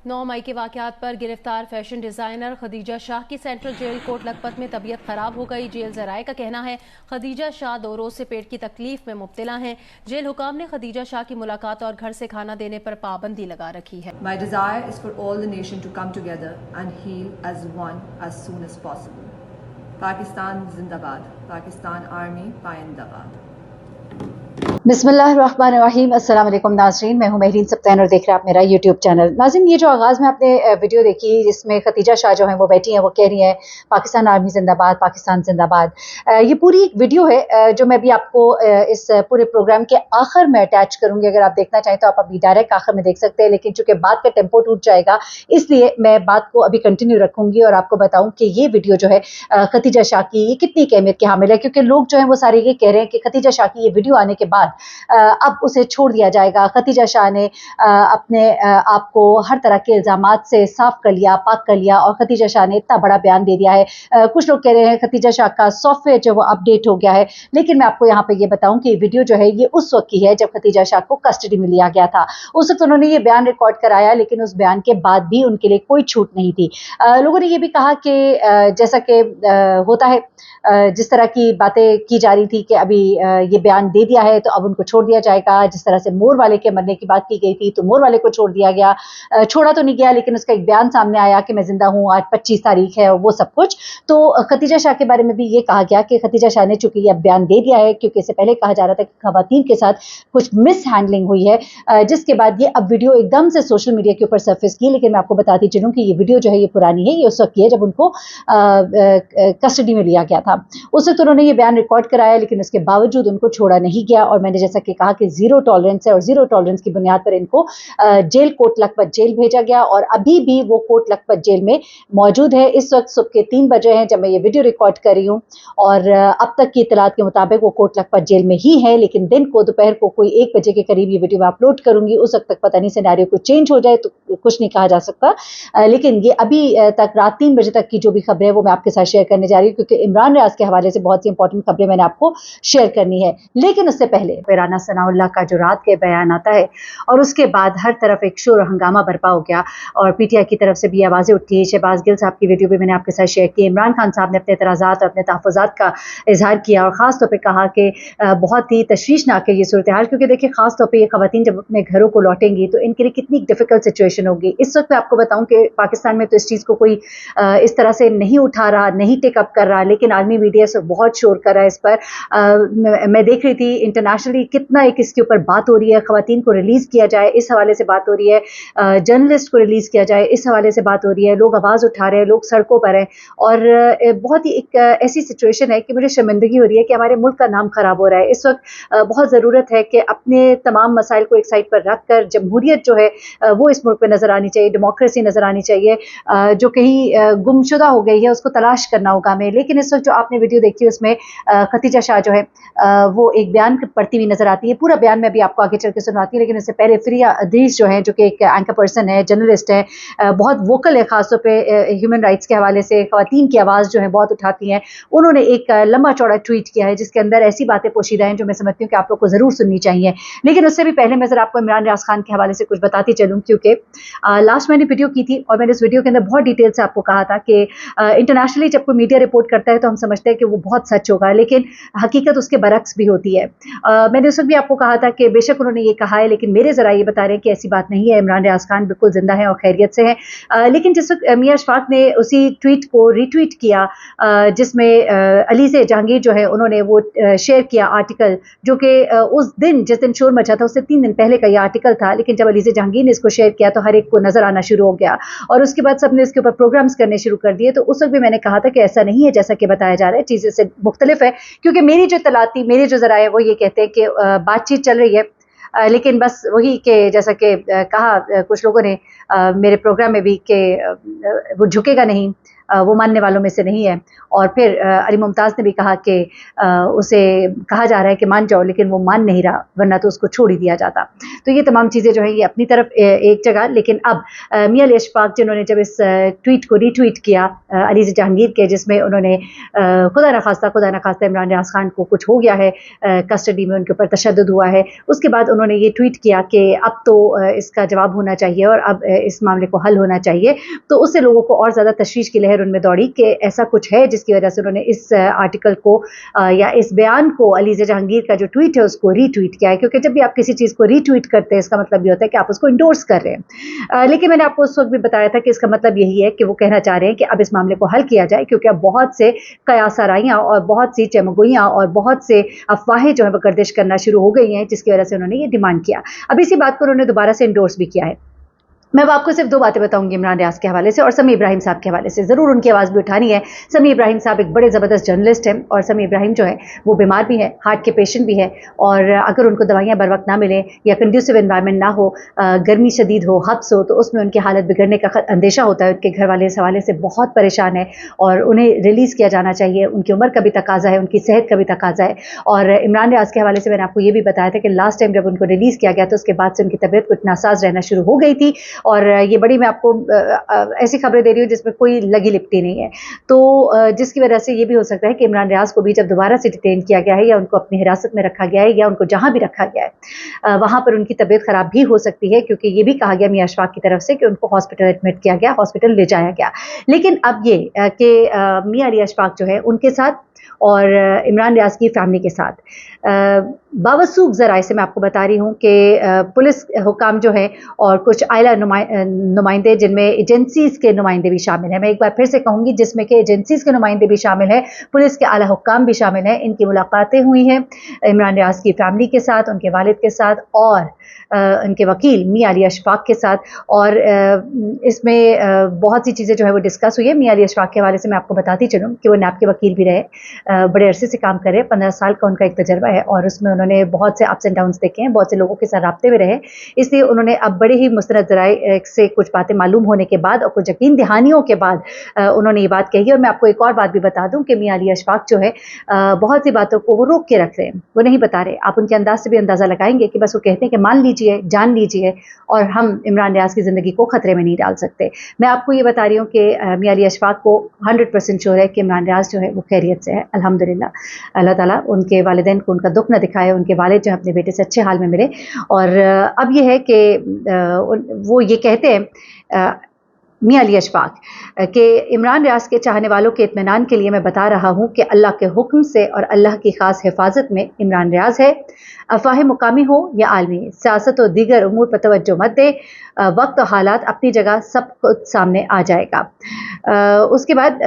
9 मई के वाक़यात पर गिरफ्तार फैशन डिज़ाइनर खदीजा शाह की सेंट्रल जेल कोट लखपत में तबीयत ख़राब हो गई। जेल ज़राए का कहना है खदीजा शाह 2 रोज़ से पेट की तकलीफ में मुब्तला हैं। जेल हुकाम ने खदीजा शाह की मुलाकात और घर से खाना देने पर पाबंदी लगा रखी है। My desire is for all the nation to come together and heal as one as soon as possible. Pakistan Zindabad. Pakistan Army Payandabad. बिस्मिल्लाहिर्रहमानिर्रहीम। अस्सलाम वालेकुम नाज़रीन, मैं हूं महरीन सब्तैन और देख रहे हैं आप मेरा यूट्यूब चैनल। नाज़रीन, ये जो आगाज़ में आपने वीडियो देखी जिसमें खदीजा शाह जो हैं वो बैठी हैं, वो कह रही हैं पाकिस्तान आर्मी जिंदाबाद, पाकिस्तान जिंदाबाद। ये पूरी एक वीडियो है जो मैं भी आपको इस पूरे प्रोग्राम के आखिर में अटैच करूँगी। अगर आप देखना चाहें तो आप अभी डायरेक्ट आखिर में देख सकते हैं, लेकिन चूँकि बात का टेम्पो टूट जाएगा इसलिए मैं बात को अभी कंटिन्यू रखूँगी और आपको बताऊँ कि ये वीडियो जो है खदीजा शाह की ये कितनी अहमियत की हामिल है, क्योंकि लोग जो हैं वो सारे ये कह रहे हैं कि खदीजा शाह की ये वीडियो आने के बाद अब उसे छोड़ दिया जाएगा। खदीजा शाह ने अपने आप को हर तरह के इल्ज़ामात से साफ कर लिया, पाक कर लिया और खदीजा शाह ने इतना बड़ा बयान दे दिया है। कुछ लोग कह रहे हैं खदीजा शाह का सॉफ्टवेयर जो वो अपडेट हो गया है, लेकिन मैं आपको यहाँ पे ये बताऊं कि वीडियो जो है ये उस वक्त की है जब खदीजा शाह को कस्टडी में लिया गया था। उस वक्त उन्होंने ये बयान रिकॉर्ड कराया, लेकिन उस बयान के बाद भी उनके लिए कोई छूट नहीं थी। लोगों ने ये भी कहा कि जैसा कि होता है, जिस तरह की बातें की जा रही थी कि अभी ये बयान दे दिया है तो अब उनको छोड़ दिया जाएगा। जिस तरह से मोर वाले के मरने की बात की गई थी तो मोर वाले को छोड़ दिया गया, छोड़ा तो नहीं गया, लेकिन उसका एक बयान सामने आया कि मैं जिंदा हूँ, आज 25 तारीख है और वो सब कुछ। तो खदीजा शाह के बारे में भी ये कहा गया कि खदीजा शाह ने चूंकि यह बयान दे दिया है, क्योंकि इससे पहले कहा जा रहा था कि खवातीन के साथ कुछ मिस हैंडलिंग हुई है, जिसके बाद ये अब वीडियो एकदम से सोशल मीडिया के ऊपर सर्फेस की। लेकिन मैं आपको बताती चलूँ कि ये वीडियो जो है ये पुरानी है, ये उस वक्त की है जब उनको कस्टडी में लिया गया था। उस वक्त उन्होंने ये बयान रिकॉर्ड कराया, लेकिन उसके बावजूद उनको छोड़ा नहीं गया और मैंने जैसा कि कहा कि जीरो टॉलरेंस है और जीरो टॉलरेंस की बुनियाद पर इनको जेल कोट लखपत जेल भेजा गया और अभी भी वो कोट लखपत जेल में मौजूद है। इस वक्त सुबह के 3 बजे हैं जब मैं ये वीडियो रिकॉर्ड कर रही हूँ और अब तक की इतलात के मुताबिक वो कोट लखपत जेल में ही है, लेकिन दिन को दोपहर को कोई 1 बजे के करीब ये वीडियो मैं अपलोड करूंगी। उस वक्त तक पता नहीं सिनेरियो कुछ चेंज हो जाए तो कुछ नहीं कहा जा सकता, लेकिन ये अभी तक रात 3 बजे तक की जो भी खबरें है वो मैं आपके साथ शेयर करने जा रही हूँ, क्योंकि इमरान रियाज के हवाले से बहुत सी इंपॉर्टेंट खबरें मैंने आपको शेयर करनी है। लेकिन उससे पहले राना सनाउल्लाह का जो रात के बयान आता है और उसके बाद हर तरफ एक शोर हंगामा बर्पा हो गया और पीटीआई की तरफ से भी आवाज़ें उठी। शहबाज गिल साहब की वीडियो भी मैंने आपके साथ शेयर की। इमरान खान साहब ने अपने एतराज़ात और अपने तहफ़्फ़ुज़ात का इजहार किया और ख़ास तौर पे कहा कि बहुत ही तशवीशनाक है ये सूरत हाल, क्योंकि देखिए ख़ास तौर पे ये ख़वातीन जब अपने घरों को लौटेंगी तो इनके लिए कितनी डिफ़िकल्ट सिचुएशन होगी। इस वक्त मैं आपको बताऊँ कि पाकिस्तान में तो इस चीज़ को कोई इस तरह से नहीं उठा रहा, नहीं टेकअप कर रहा, लेकिन आर्मी मीडिया से बहुत शोर कर रहा है इस पर। मैं देख रही थी इंटरनेशनली कितना एक इसके ऊपर बात हो रही है, ख़वातीन को रिलीज़ किया जाए इस हवाले से बात हो रही है, जर्नलिस्ट को रिलीज़ किया जाए इस हवाले से बात हो रही है, लोग आवाज़ उठा रहे हैं, लोग सड़कों पर हैं और बहुत ही एक ऐसी सिचुएशन है कि मुझे शर्मिंदगी हो रही है कि हमारे मुल्क का नाम ख़राब हो रहा है। इस वक्त बहुत ज़रूरत है कि अपने तमाम मसाइल को एक साइड पर रख कर जमहूरियत जो है वो इस मुल्क में नज़र आनी चाहिए, डेमोक्रेसी नज़र आनी चाहिए, जो कहीं गुमशुदा हो गई है उसको तलाश करना होगा हमें। लेकिन इस वक्त जो आपने वीडियो देखी उसमें खदीजा शाह जो है वो एक बयान पढ़ती हुई नजर आती है। पूरा बयान मैं भी आपको आगे चल के सुनाती हूँ, लेकिन इससे पहले फिरिया अदीस जो है, जो कि एक एंकर पर्सन है, जर्नलिस्ट है, बहुत वोकल है खासतौर पे ह्यूमन राइट्स के हवाले से, ख़वातीन की आवाज़ जो है बहुत उठाती हैं। उन्होंने एक लंबा चौड़ा ट्वीट किया है जिसके अंदर ऐसी बातें पोशीदा हैं जो मैं समझती हूँ कि आप लोग को ज़रूर सुननी चाहिए। लेकिन उससे भी पहले मैं ज़रा आपको इमरान रियाज खान के हवाले से कुछ बताती चलूँ, क्योंकि लास्ट मैंने वीडियो की थी और मैंने उस वीडियो के अंदर बहुत डिटेल से आपको कहा था कि इंटरनेशनली जब कोई मीडिया रिपोर्ट करता है तो हम समझते हैं कि वो बहुत सच होगा, लेकिन हकीकत उसके बरक्स भी होती है। मैंने उस वक्त भी आपको कहा था कि बेशक उन्होंने ये कहा है, लेकिन मेरे ज़रा ये बता रहे हैं कि ऐसी बात नहीं है, इमरान रियाज खान बिल्कुल जिंदा है और खैरियत से है। लेकिन जिस वक्त मियां अशफाक ने उसी ट्वीट को रीट्वीट किया जिसमें अली से जहांगीर जो है उन्होंने वो शेयर किया आर्टिकल, जो कि उस दिन जिस दिन शोर मचा था उससे 3 दिन पहले का ये आर्टिकल था, लेकिन जब अली से जहांगीर ने इसको शेयर किया तो हर एक को नजर आना शुरू हो गया और उसके बाद सबने इसके ऊपर प्रोग्राम्स करने शुरू कर दिए। तो उस वक्त भी मैंने कहा था कि ऐसा नहीं है जैसा कि बताया जा रहा है, चीज़ें से मुख्तलिफ है, क्योंकि मेरी जो तलाती मेरे जो ज़राए वो ये कहते हैं कि बातचीत चल रही है, लेकिन बस वही कि जैसा कि कहा कुछ लोगों ने मेरे प्रोग्राम में भी कि वो झुकेगा नहीं, वो मानने वालों में से नहीं है। और फिर अली मुमताज़ ने भी कहा कि उसे कहा जा रहा है कि मान जाओ, लेकिन वो मान नहीं रहा, वरना तो उसको छोड़ ही दिया जाता। तो ये तमाम चीज़ें जो है ये अपनी तरफ एक जगह, लेकिन अब मियां अली अशफाक जिन्होंने जब इस ट्वीट को रीट्वीट किया अली जहांगीर के, जिसमें उन्होंने खुदा न खास्ता इमरान रियाज खान को कुछ हो गया है, कस्टडी में उनके ऊपर तशद्दुद हुआ है, उसके बाद उन्होंने ये ट्वीट किया कि अब तो इसका जवाब होना चाहिए और अब इस मामले को हल होना चाहिए। तो उससे लोगों को और ज़्यादा तशवीश की लहर उनमें दौड़ी कि ऐसा कुछ है जिसकी वजह से उन्होंने इस आर्टिकल को या इस बयान को, अली जहांगीर का जो ट्वीट है उसको रीट्वीट किया है। क्योंकि जब भी आप किसी चीज़ को रीट्वीट करते हैं इसका मतलब ये होता है कि आप उसको इंडोर्स कर रहे हैं। लेकिन मैंने आपको उस वक्त भी बताया था कि इसका मतलब यही है कि वो कहना चाह रहे हैं कि अब इस मामले को हल किया जाए, क्योंकि अब बहुत से कयासराइयाँ और बहुत सी चमगोइयाँ और बहुत से अफवाहें जो है वो गर्दिश करना शुरू हो गई हैं, जिसकी वजह से उन्होंने ये डिमांड किया। अब इसी बात को उन्होंने दोबारा से इंडोर्स भी किया है। मैं अब आपको सिर्फ 2 बातें बताऊंगी इमरान रियाज के हवाले से और समी इब्राहिम साहब के हवाले से। ज़रूर उनकी आवाज़ भी उठानी है। समी इब्राहिम साहब एक बड़े ज़बरदस्त जर्नलिस्ट हैं और समी इब्राहिम जो है वो बीमार भी है, हार्ट के पेशेंट भी है, और अगर उनको दवाइयाँ बर वक्त ना मिलें या कंड्यूसिव एनवायरनमेंट ना हो, गर्मी शदीद हो, हब्स हो, तो उसमें उनकी हालत बिगड़ने का अंदेशा होता है। उनके घर वाले इस हवाले से बहुत परेशान है और उन्हें रिलीज़ किया जाना चाहिए। उनकी उम्र का भी तकाजा है, उनकी सेहत का भी तकाजा है। और इमरान रियाज के हवाले से मैंने आपको ये भी बताया था कि लास्ट टाइम जब उनको रिलीज़ किया गया तो उसके बाद से उनकी तबीयत कुछ नासाज रहना शुरू हो गई थी। और ये बड़ी मैं आपको ऐसी खबरें दे रही हूँ जिसमें कोई लगी लिपटी नहीं है। तो जिसकी वजह से ये भी हो सकता है कि इमरान रियाज को भी जब दोबारा से डिटेन किया गया है या उनको अपनी हिरासत में रखा गया है या उनको जहाँ भी रखा गया है वहाँ पर उनकी तबीयत ख़राब भी हो सकती है, क्योंकि ये भी कहा गया मियां अशफाक की तरफ से कि उनको हॉस्पिटल एडमिट किया गया, हॉस्पिटल ले जाया गया। लेकिन अब ये कि मियां अली अशफाक जो है उनके साथ और इमरान रियाज की फैमिली के साथ बावसूख ज़राए से मैं आपको बता रही हूँ कि पुलिस हुकाम जो है और कुछ आइला नुमाइंदे, जिनमें एजेंसीज़ के नुमाइंदे भी शामिल हैं, मैं एक बार फिर से कहूँगी, जिसमें कि एजेंसीज़ के नुमाइंदे भी शामिल हैं, पुलिस के आला हुकाम भी शामिल हैं, इनकी मुलाकातें हुई हैं इमरान रियाज की फैमिली के साथ, उनके वालिद के साथ और उनके वकील मियां अली अशफाक के साथ। और इसमें बहुत सी चीज़ें जो है वो डिस्कस हुई है। मियां अली अशफाक के हवाले से मैं आपको बताती चलूँ कि वो नैब के वकील भी रहे, बड़े अरसे से काम कर रहे हैं, 15 साल का उनका एक तजर्बा है और उसमें उन्होंने बहुत से अप्स एंड डाउन्स देखे हैं, बहुत से लोगों के साथ राब्ते में रहे। इसलिए उन्होंने अब बड़े ही मुस्तनद ज़राए से कुछ बातें मालूम होने के बाद और कुछ यकीन दहानियों के बाद उन्होंने ये बात कही। और मैं आपको एक और बात भी बता दूँ कि मियां अली अशफाक जो है बहुत सी बातों को वो रोक के रख रहे हैं, वो नहीं बता रहे। आप उनके अंदाज से भी अंदाज़ा लगाएंगे कि बस वो कहते हैं कि मान लीजिए, जान लीजिए, और हम इमरान रियाज की ज़िंदगी को ख़तरे में नहीं डाल सकते। मैं आपको ये बता रही हूँ कि मियां अली अशफाक को 100% श्योर है कि इमरान रियाज जो है वो खैरियत से है, अल्हम्दुलिल्लाह। अल्लाह ताला उनके वालिदैन को उनका दुख न दिखाए, उनके वालिद जो है अपने बेटे से अच्छे हाल में मिले। और अब ये है कि वो ये कहते हैं मियां अली अशफाक कि इमरान रियाज के चाहने वालों के इत्मीनान के लिए मैं बता रहा हूँ कि अल्लाह के हुक्म से और अल्लाह की ख़ास हिफाजत में इमरान रियाज है। अफवाह मुकामी हो या आलमी, सियासत और दीगर उमूर पर तवज्जो मत दे, वक्त और हालात अपनी जगह सब खुद सामने आ जाएगा। उसके बाद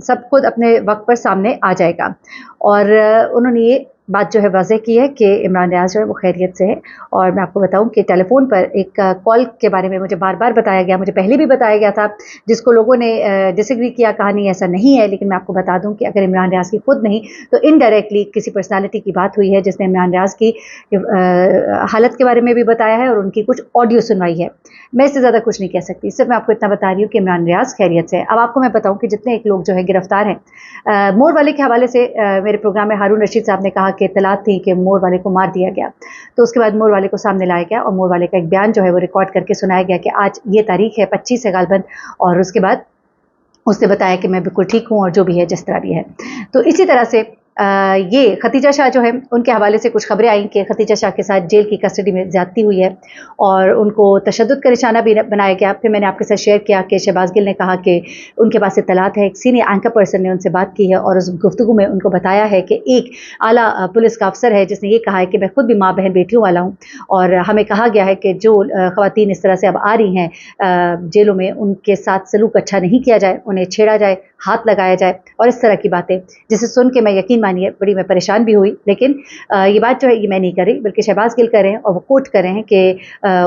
सब खुद अपने वक्त पर सामने आ जाएगा। और उन्होंने ये बात जो है वाज़ेह की है कि इमरान रियाज जो है वो खैरियत से है। और मैं आपको बताऊं कि टेलीफोन पर एक कॉल के बारे में मुझे बार बार बताया गया, मुझे पहले भी बताया गया था, जिसको लोगों ने डिसएग्री किया, कहानी ऐसा नहीं है। लेकिन मैं आपको बता दूं कि अगर इमरान रियाज की खुद नहीं तो इनडायरेक्टली किसी पर्सनालिटी की बात हुई है जिसने इमरान रियाज की हालत के बारे में भी बताया है और उनकी कुछ ऑडियो सुनवाई है। मैं इससे ज़्यादा कुछ नहीं कह सकती, सिर्फ मैं आपको इतना बता रही हूँ कि इमरान रियाज खैरियत से है। अब आपको मैं बताऊँ कि जितने एक लोग जो है गिरफ्तार हैं, मोर वाले के हवाले से मेरे प्रोग्राम में हारून रशीद साहब ने कहा कि इत्तलात थी कि मोर वाले को मार दिया गया। तो उसके बाद मोर वाले को सामने लाया गया और मोर वाले का एक बयान जो है वो रिकॉर्ड करके सुनाया गया कि आज ये तारीख है 25 है गालबन, और उसके बाद उसने बताया कि मैं बिल्कुल ठीक हूँ और जो भी है जिस तरह भी है। तो इसी तरह से ये खतीजा शाह जो है उनके हवाले से कुछ खबरें आई कि खतीजा शाह के साथ जेल की कस्टडी में ज़्यादती हुई है और उनको तशद्दुद का निशाना भी बनाया गया। फिर मैंने आपके साथ शेयर किया कि शहबाज गिल ने कहा कि उनके पास इत्तलात है, एक सीनियर एंकर पर्सन ने उनसे बात की है और उस गुफ्तगू में उनको बताया है कि एक आला पुलिस का अफसर है जिसने ये कहा है कि मैं खुद भी माँ बहन बेटियों वाला हूँ और हमें कहा गया है कि जो ख़वातीन इस तरह से अब आ रही हैं जेलों में, उनके साथ सलूक अच्छा नहीं किया जाए, उन्हें छेड़ा जाए, हाथ लगाया जाए और इस तरह की बातें, जिसे सुन के मैं यकीन मानिए बड़ी मैं परेशान भी हुई। लेकिन ये बात जो है ये मैं नहीं कर रही, बल्कि शहबाज गिल कर रहे हैं और वो कोट कर रहे हैं कि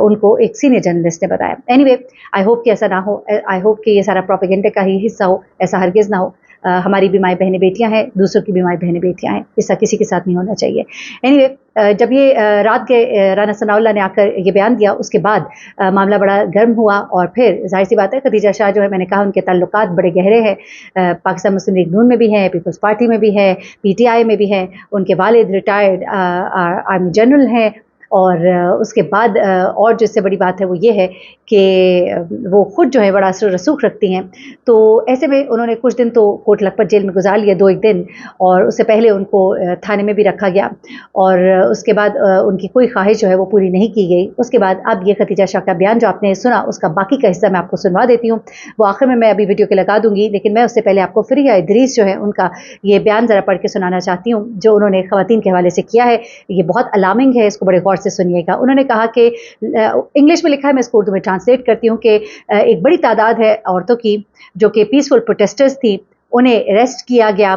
उनको एक सीनियर जर्नलिस्ट ने बताया। एनीवे, आई होप कि ऐसा ना हो, आई होप कि ये सारा प्रोपेगेंडा का ही हिस्सा हो, ऐसा हरगिज़ ना हो। ہماری بھی مائیں بہنیں بیٹیاں ہیں, دوسروں کی بھی مائیں بہنیں بیٹیاں ہیں, ایسا کسی کے ساتھ نہیں ہونا چاہیے. اینی جب یہ رات کے رانا ثناء اللہ نے آ کر یہ بیان دیا, اس کے بعد معاملہ بڑا گرم ہوا, اور پھر ظاہر سی بات ہے خدیجہ شاہ جو ہے, میں نے کہا ان کے تعلقات بڑے گہرے ہیں, پاکستان مسلم لیگ نون میں بھی ہیں, پیپلز پارٹی میں بھی ہے, پی ٹی آئی میں بھی ہیں, ان کے والد ریٹائرڈ آرمی جنرل ہیں, اور اس کے بعد اور جو اس سے بڑی بات ہے وہ یہ ہے کہ وہ خود جو ہے بڑا اثر و رسوخ رکھتی ہیں. تو ایسے میں انہوں نے کچھ دن تو کوٹ لکھپت جیل میں گزار لیے, 2-1 دن, اور اس سے پہلے ان کو تھانے میں بھی رکھا گیا, اور اس کے بعد ان کی کوئی خواہش جو ہے وہ پوری نہیں کی گئی. اس کے بعد اب یہ خدیجہ شاہ کا بیان جو آپ نے سنا, اس کا باقی کا حصہ میں آپ کو سنوا دیتی ہوں, وہ آخر میں ابھی ویڈیو کے لگا دوں گی, لیکن میں اس سے پہلے آپ کو فریحہ ادریس جو ہے ان کا یہ بیان ذرا پڑھ کے سنانا چاہتی ہوں, جو انہوں نے خواتین کے حوالے سے کیا ہے. یہ بہت الارمنگ ہے, اس کو بڑے غور سے سنیے گا. انہوں نے کہا کہ انگلش میں لکھا ہے, میں اس کو اردو میں ٹرانسلیٹ کرتی ہوں, کہ ایک بڑی تعداد ہے عورتوں کی جو کہ پیسفل پروٹیسٹرز تھی, انہیں اریسٹ کیا گیا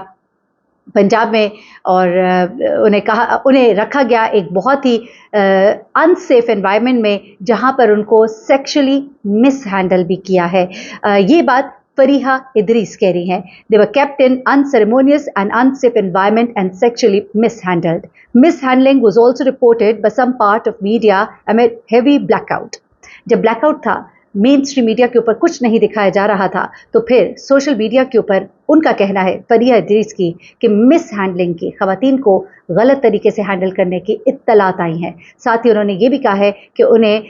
پنجاب میں, اور انہیں رکھا گیا ایک بہت ہی انسیف انوائرمنٹ میں, جہاں پر ان کو سیکشلی مس ہینڈل بھی کیا ہے. یہ بات فریحہ ادریس کہہ رہی ہیں. They were kept in unceremonious and unsafe environment and sexually mishandled. Mishandling was also reported by some part of media amid heavy blackout. جب بلیک آؤٹ تھا, مین اسٹریم میڈیا کے اوپر کچھ نہیں دکھایا جا رہا تھا, تو پھر سوشل میڈیا کے اوپر ان کا کہنا ہے, فریحہ ادریس کی, کہ مس ہینڈلنگ کی, خواتین کو غلط طریقے سے ہینڈل کرنے کی اطلاعات آئی ہیں. ساتھ ہی انہوں نے یہ بھی کہا ہے کہ انہیں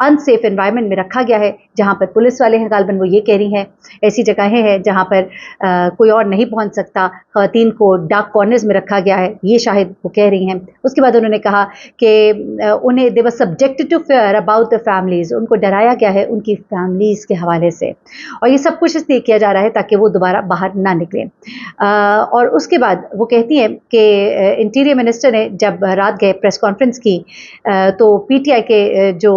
انسیف انوائرمنٹ میں رکھا گیا ہے, جہاں پر پولیس والے ہیں, غالباً وہ یہ کہہ رہی ہیں, ایسی جگہیں ہیں جہاں پر کوئی اور نہیں پہنچ سکتا, خواتین کو ڈارک کارنرز میں رکھا گیا ہے, یہ شاہد وہ کہہ رہی ہیں. اس کے بعد انہوں نے کہا کہ انہیں they were subjected to fear about the families, ان کو ڈرایا گیا ہے ان کی فیملیز کے حوالے سے, اور یہ سب کچھ اس لیے کیا جا رہا ہے تاکہ وہ دوبارہ باہر نہ نکلیں. اور اس کے بعد وہ کہتی ہیں کہ انٹیریئر منسٹر نے جب رات گئے پریس کانفرنس کی, تو پی ٹی آئی کے جو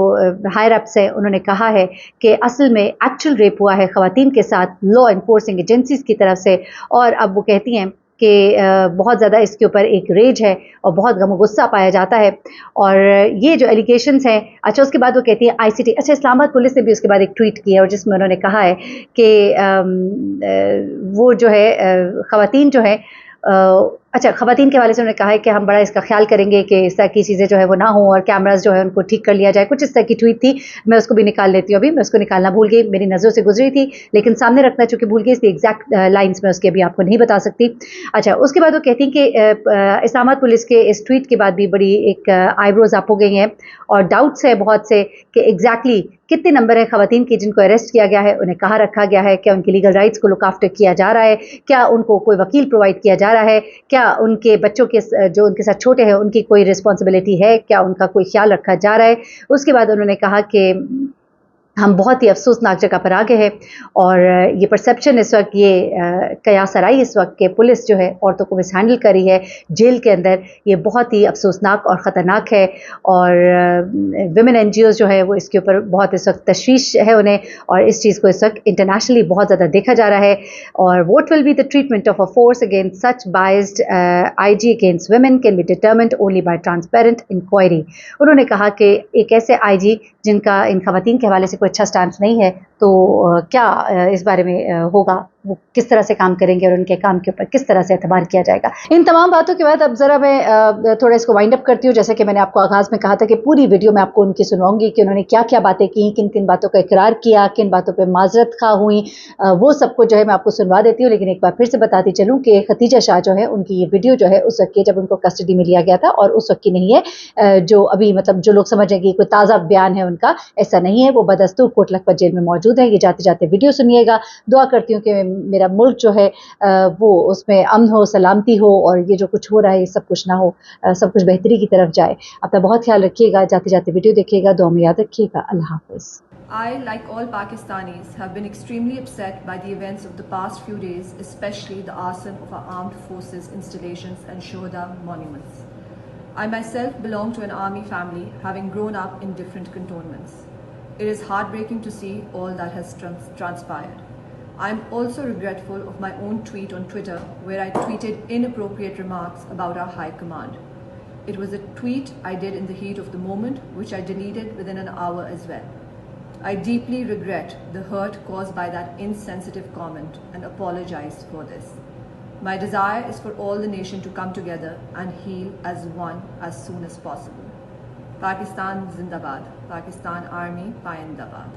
ہائر اپس ہیں, انہوں نے کہا ہے کہ اصل میں ایکچوئل ریپ ہوا ہے خواتین کے ساتھ لا انفورسنگ ایجنسیز کی طرف سے. اور اب وہ کہتی ہیں کہ بہت زیادہ اس کے اوپر ایک ریج ہے اور بہت غم و غصہ پایا جاتا ہے. اور یہ جو ایلیگیشنز ہیں, اچھا اس کے بعد وہ کہتی ہیں ICT, اچھا اسلام آباد پولیس نے بھی اس کے بعد ایک ٹویٹ کیا, اور جس میں انہوں نے کہا ہے کہ وہ جو ہے خواتین جو ہے, اچھا خواتین کے حوالے سے انہوں نے کہا ہے کہ ہم بڑا اس کا خیال کریں گے کہ اس طرح کی چیزیں جو ہے وہ نہ ہوں, اور کیمراز جو ہے ان کو ٹھیک کر لیا جائے. کچھ اس طرح کی ٹویٹ تھی, میں اس کو بھی نکال لیتی ہوں, ابھی میں اس کو نکالنا بھول گئی, میری نظروں سے گزری تھی, لیکن سامنے رکھنا چونکہ بھول گئی, اس لیے ایگزیکٹ لائنس میں اس کے ابھی آپ کو نہیں بتا سکتی. اچھا اس کے بعد وہ کہتی ہیں کہ اسلام آباد پولیس کے اس ٹویٹ کے بعد بھی بڑی ایک آئی بروز اپ ہو گئی ہیں, اور ڈاؤٹس ہے بہت سے کہ ایگزیکٹلی کتنے نمبر ہیں خواتین کی جن کو اریسٹ کیا گیا ہے, انہیں کہاں رکھا گیا ہے, کیا ان کی لیگل رائٹس کو لک آفٹر کیا جا رہا ہے, کیا ان کو کوئی وکیل پرووائڈ کیا جا رہا ہے, کیا ان کے بچوں کے جو ان کے ساتھ چھوٹے ہیں ان کی کوئی رسپانسبلٹی ہے, کیا ان کا کوئی خیال رکھا جا رہا ہے. اس کے بعد انہوں نے کہا کہ ہم بہت ہی افسوسناک جگہ پر آ گئے ہیں, اور یہ پرسیپشن اس وقت یہ قیاس آرائی اس وقت کہ پولیس جو ہے عورتوں کو مس ہینڈل کر رہی ہے جیل کے اندر, یہ بہت ہی افسوسناک اور خطرناک ہے. اور ویمن NGOs جو ہے وہ اس کے اوپر بہت اس وقت تشویش ہے انہیں, اور اس چیز کو اس وقت انٹرنیشنلی بہت زیادہ دیکھا جا رہا ہے. اور what will be the treatment of a force against such biased IG against women can be determined only by transparent inquiry. انہوں نے کہا کہ ایک ایسے IG جن کا ان خواتین کے حوالے سے اچھا سٹانس نہیں ہے, تو کیا اس بارے میں ہوگا, وہ کس طرح سے کام کریں گے, اور ان کے کام کے اوپر کس طرح سے اعتبار کیا جائے گا. ان تمام باتوں کے بعد اب ذرا میں تھوڑا اس کو وائنڈ اپ کرتی ہوں. جیسے کہ میں نے آپ کو آغاز میں کہا تھا کہ پوری ویڈیو میں آپ کو ان کی سنواؤں گی کہ انہوں نے کیا کیا باتیں کی, کن کن باتوں کا اقرار کیا, کن باتوں پہ معذرت خواہ ہوئیں, وہ سب کو جو ہے میں آپ کو سنوا دیتی ہوں. لیکن ایک بار پھر سے بتاتی چلوں کہ خدیجہ شاہ جو ہے ان کی یہ ویڈیو جو ہے اس وقت کی جب ان کو کسٹڈی میں لیا گیا تھا, اور اس وقت کی نہیں ہے جو ابھی مطلب جو لوگ سمجھیں گے کوئی تازہ بیان ہے ان کا, ایسا نہیں ہے. وہ بدستور کوٹ لکھپت جیل میں موجود ہے. یہ جاتے جاتے ویڈیو سنیے گا. دعا کرتی ہوں کہ میرا ملک جو ہے وہ اس میں امن ہو, سلامتی ہو, اور یہ جو کچھ ہو رہا ہے یہ سب کچھ نہ ہو, سب کچھ بہتری کی طرف جائے. اپنا بہت خیال رکھیے گا, جاتے جاتے ویڈیو دیکھیے گا, دعا میں یاد رکھیے گا. اللہ حافظ. I, like all Pakistanis, have been extremely upset by the events of the past few days, especially the arson of our armed forces installations and Shohada monuments. I myself belong to an army family, having grown up in different cantonments. It is heartbreaking to see all that has transpired. I am also regretful of my own tweet on Twitter, where I tweeted inappropriate remarks about our High Command. It was a tweet I did in the heat of the moment, which I deleted within an hour as well. I deeply regret the hurt caused by that insensitive comment and apologize for this. My desire is for all the nation to come together and heal as one as soon as possible. Pakistan Zindabad. Pakistan Army Payandabad.